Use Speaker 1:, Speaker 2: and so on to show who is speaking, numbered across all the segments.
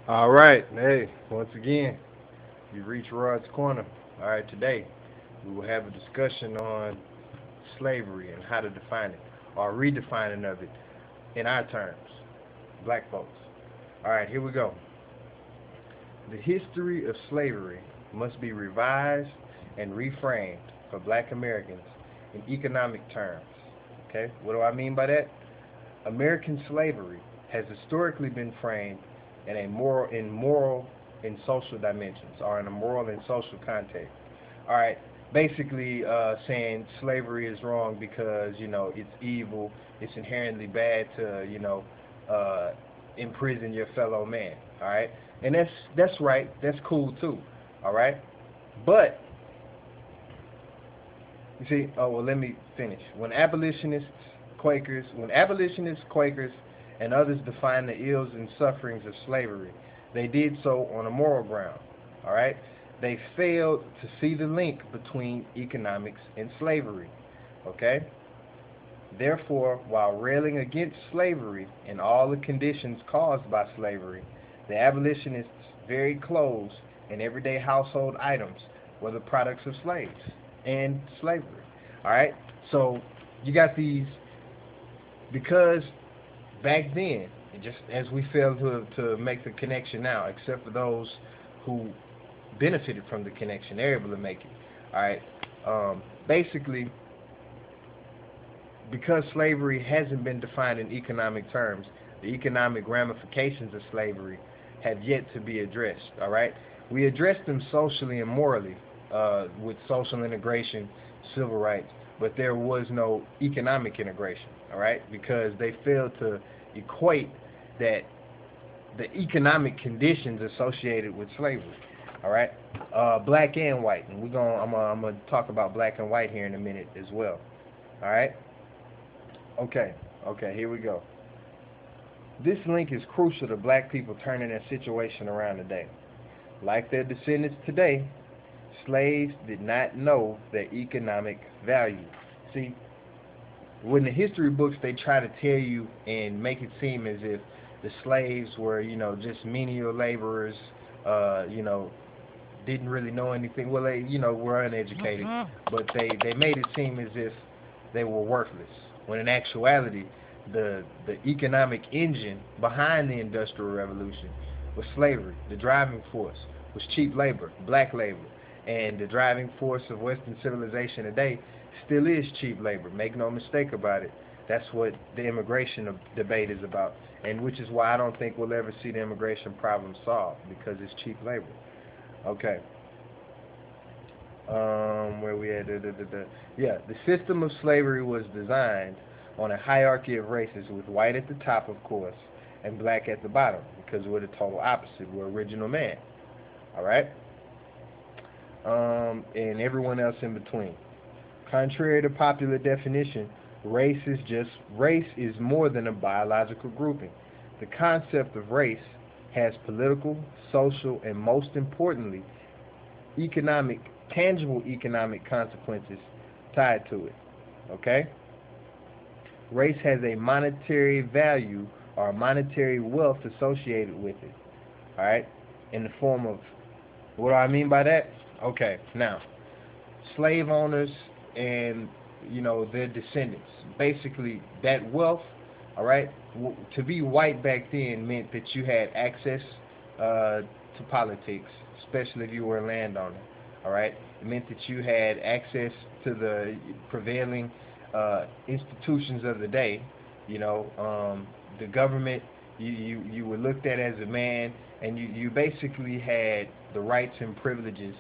Speaker 1: All right, hey, once again, you reach Rod's Corner. All right, today we will have a discussion on slavery and how to define it, or redefining of it in our terms, black folks. All right, here we go. The history of slavery must be revised and reframed for black Americans in economic terms. Okay, what do I mean by that? American slavery has historically been framed in moral and social dimensions, or in a moral and social context. All right, basically saying slavery is wrong because it's evil, it's inherently bad to uh, imprison your fellow man. All right, and that's right, that's cool too. All right, but you see, oh well, let me finish. When abolitionists, Quakers, and others defined the ills and sufferings of slavery, they did so on a moral ground. All right, they failed to see the link between economics and slavery. Okay, therefore, while railing against slavery and all the conditions caused by slavery, the abolitionists' very clothes and everyday household items were the products of slaves and slavery. All right, so you got these because back then, just as we fail to make the connection now, except for those who benefited from the connection, they're able to make it. All right, basically, because slavery hasn't been defined in economic terms, the economic ramifications of slavery have yet to be addressed. All right, we addressed them socially and morally with social integration, civil rights, but there was no economic integration. All right, because they failed to equate that the economic conditions associated with slavery. All right, black and white, and I'm gonna talk about black and white here in a minute as well. All right. Okay, okay, here we go. This link is crucial to black people turning their situation around today. Like their descendants today, slaves did not know their economic value. See, when the history books they try to tell you and make it seem as if the slaves were, just menial laborers, you know, didn't really know anything. Well, they, were uneducated, but they made it seem as if they were worthless. When in actuality, the economic engine behind the Industrial Revolution was slavery. The driving force was cheap labor, black labor, and the driving force of Western civilization today still is cheap labor. Make no mistake about it. That's what the immigration debate is about, and which is why I don't think we'll ever see the immigration problem solved because it's cheap labor. Okay. Where we at? Yeah, the system of slavery was designed on a hierarchy of races, with white at the top, of course, and black at the bottom, because we're the total opposite. We're original man. All right. And everyone else in between. Contrary to popular definition, race is more than a biological grouping. The concept of race has political, social, and most importantly, economic, tangible economic consequences tied to it. Okay? Race has a monetary value or monetary wealth associated with it. All right? In the form of, what do I mean by that? Okay, now, slave owners and their descendants. Basically, that wealth, all right, to be white back then meant that you had access to politics, especially if you were a landowner. All right, it meant that you had access to the prevailing institutions of the day. The government. You were looked at as a man, and you basically had the rights and privileges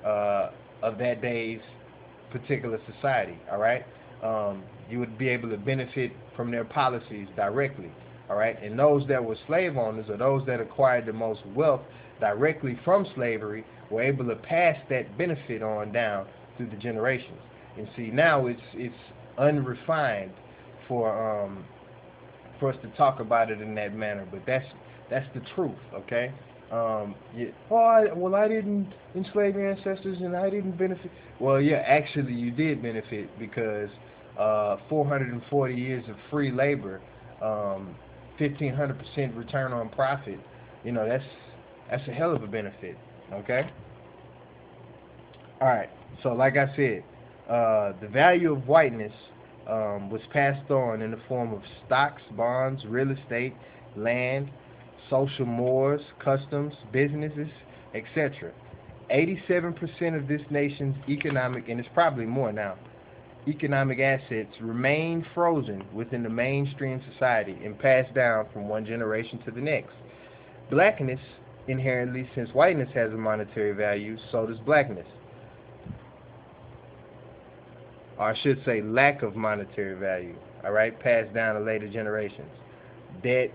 Speaker 1: of that day's particular society. All right, you would be able to benefit from their policies directly. All right, and those that were slave owners, or those that acquired the most wealth directly from slavery, were able to pass that benefit on down through the generations. And see, now it's unrefined for for us to talk about it in that manner, but that's the truth. Okay. Yeah. Oh, I didn't enslave your ancestors, and I didn't benefit. Well, yeah, actually, you did benefit because 440 years of free labor, 1,500% return on profit, that's a hell of a benefit. Okay. All right. So like I said, the value of whiteness was passed on in the form of stocks, bonds, real estate, land, social mores, customs, businesses, etc. 87% of this nation's economic, and it's probably more now, economic assets remain frozen within the mainstream society and passed down from one generation to the next. Blackness, inherently, since whiteness has a monetary value, so does blackness. Or I should say lack of monetary value, all right, passed down to later generations. Debt,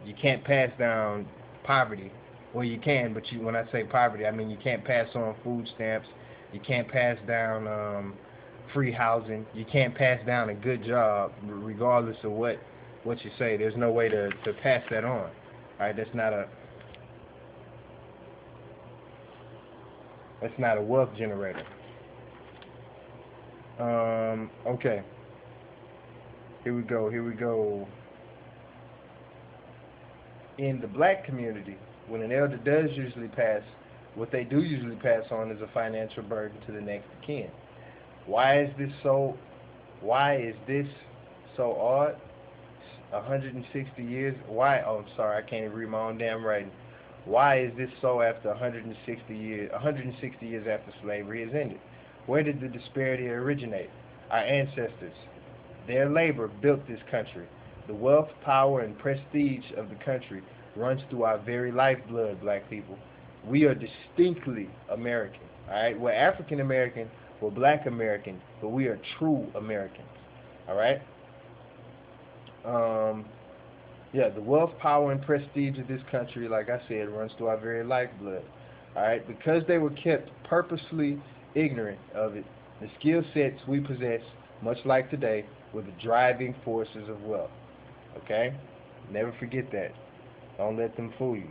Speaker 1: you can't pass down poverty. Well, you can, but when I say poverty, I mean you can't pass on food stamps. You can't pass down free housing. You can't pass down a good job, regardless of what you say. There's no way to pass that on. All right, that's not a wealth generator. Okay. Here we go. In the black community, when an elder does usually pass, what they do usually pass on is a financial burden to the next of kin. Why is this so odd? 160 years? Why? Oh, I'm sorry, I can't even read my own damn writing. Why is this so after 160 years after slavery has ended? Where did the disparity originate? Our ancestors. Their labor built this country. The wealth, power, and prestige of the country runs through our very lifeblood, black people. We are distinctly American. All right? We're African American, we're black American, but we are true Americans. All right? The wealth, power, and prestige of this country, like I said, runs through our very lifeblood. All right? Because they were kept purposely ignorant of it, the skill sets we possess, much like today, were the driving forces of wealth. Okay? Never forget that. Don't let them fool you.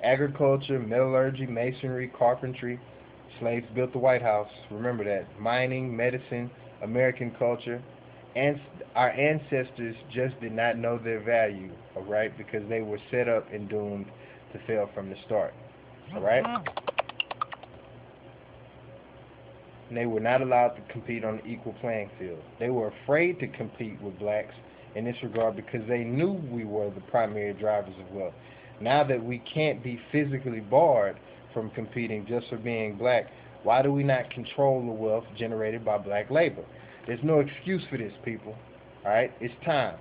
Speaker 1: Agriculture, metallurgy, masonry, carpentry. Slaves built the White House. Remember that. Mining, medicine, American culture. And our ancestors just did not know their value, all right, because they were set up and doomed to fail from the start. All right? And they were not allowed to compete on an equal playing field. They were afraid to compete with blacks in this regard because they knew we were the primary drivers of wealth. Now that we can't be physically barred from competing just for being black, why do we not control the wealth generated by black labor? There's no excuse for this, people. All right? It's time.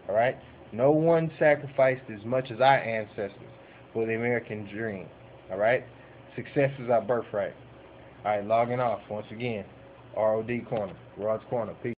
Speaker 1: All right? No one sacrificed as much as our ancestors for the American dream. All right? Success is our birthright. All right, logging off once again. ROD Corner, Rod's Corner. Peace.